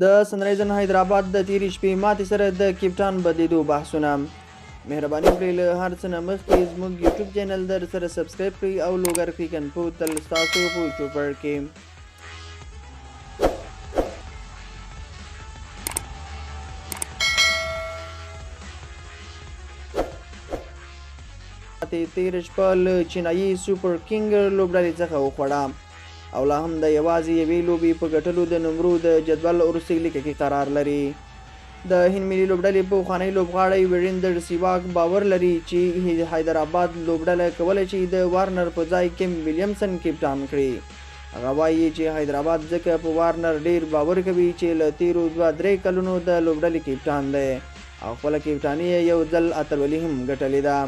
د سنرایزن حیدرآباد د تیرې شپې ماتې سره د کپټان بدلیدو بحثونه. مهرباني وکړئ له هر څه نه مخکې زموږ یوټیوب چینل در سره سبسکرایب کړئ او لوګر کریکن په تل ستاسو په چوپړ کې. تیره شپه له چینایي سوپر کینګ لوبډلې څخه وخوړه او لا هم د یوازې یوې لوبې په ګټلو د نمرو د جدول وروستۍ لیکه کې قرار لري. د هند ملي لوبډلې پخوانی لوبغاړی ویریندر سیواګ باور لري چې حیدرآباد لوبډله کولی شي د وارنر په ځای کیم ویلیمسن کپټان کړي. هغه وایي چې حیدرآباد ځکه په وارنر ډیر باور کوي چې له تیرو 2-3 کلونو د لوبډلې کپټان دی او خپله کپټاني یو ځل اتلولي هم ګټلې ده.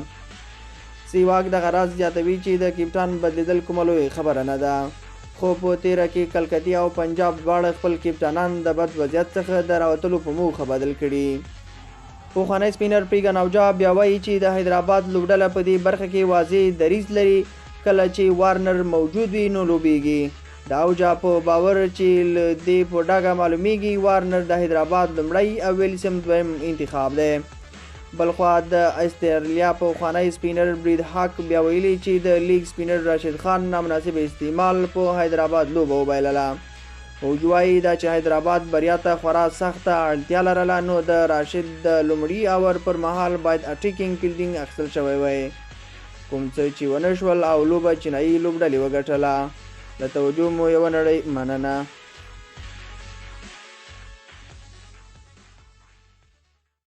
سیواګ دغه راز زیاتوي چې د کپټان بدلیدل کومه لوی خبره نه ده، خو په تیره کې کلکتي او پنجاب دواړه خپل کپټانان د بد وضعیت څخه د راوتلو په موخه بدل کړي. پخوانی سپینر پریګن اوجا بیا وایي چې د حیدرآباد لوبډله په دې برخه کې واضح دریځ لري. کله چې وارنر موجود وي نو لوبیږي. د اوجا په باور چې له دې په ډاګه معلومیږي وارنر د حیدرآباد لومړی او ویلیسم دویم انتخاب دی. بلخوا د استرالیا پخوانی سپینر برید هاک بیا ویلي چې د لیګ سپینر راشد خان نامناسب استعمال په حیدرآباد لوبه وبایلله. هوج وایي دا چې حیدرآباد بریا ته خورا سخته اړتیا لرله نو د راشد د لومړي اور پر مهال باید اټیکینګ فیلډینګ اخیستل شوی وای، کوم څه چې ونه شول او لوبه چینایي لوبډلې وګټله. د توجه مو یوه نړۍ مننه.